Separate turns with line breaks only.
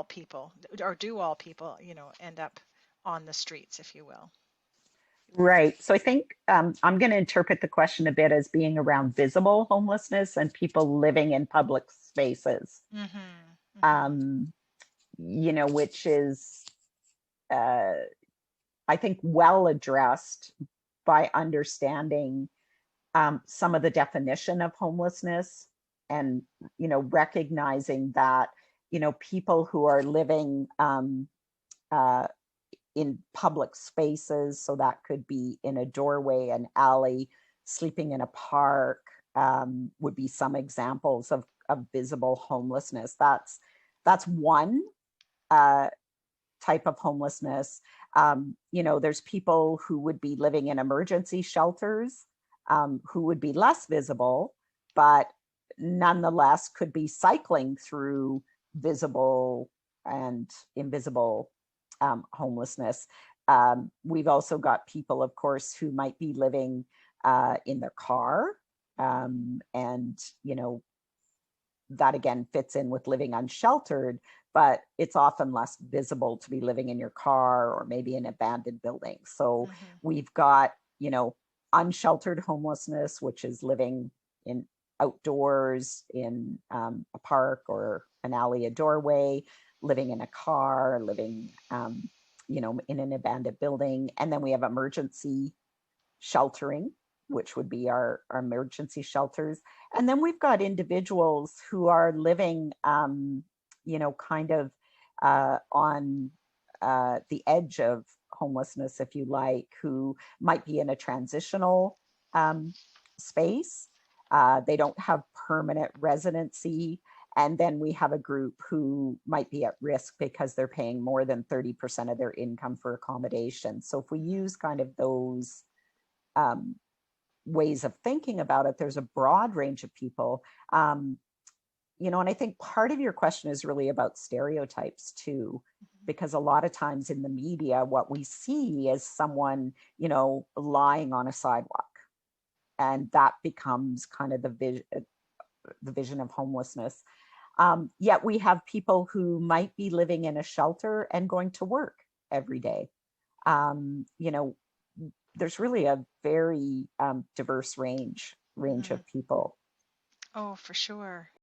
all people, or do all people, end up on the streets, if you will?
Right. So I think I'm going to interpret the question a bit as being around visible homelessness and people living in public spaces,
Mm-hmm. Mm-hmm.
um, which is, uh, I think, well addressed by understanding some of the definition of homelessness and, recognizing that, people who are living uh, in public spaces. So that could be in a doorway, an alley, sleeping in a park, would be some examples of visible homelessness. That's one uh, type of homelessness. There's people who would be living in emergency shelters, who would be less visible, but nonetheless could be cycling through visible and invisible homelessness. We've also got people, of course, who might be living in their car. And, that again fits in with living unsheltered, but it's often less visible to be living in your car or maybe in abandoned buildings. So
Mm-hmm.
we've got, unsheltered homelessness, which is living in outdoors in a park or an alley, a doorway, living in a car, living, in an abandoned building. And then we have emergency sheltering, which would be our emergency shelters. And then we've got individuals who are living, kind of on the edge of homelessness, if you like, who might be in a transitional space. They don't have permanent residency. And then we have a group who might be at risk because they're paying more than 30% of their income for accommodation. So if we use kind of those um, ways of thinking about it, there's a broad range of people. And I think part of your question is really about stereotypes too, because a lot of times in the media, what we see is someone, lying on a sidewalk, and that becomes kind of the vision of homelessness. Yet we have people who might be living in a shelter and going to work every day. Um, you know, there's really a very diverse range
Mm-hmm.
of people.
Oh, for sure.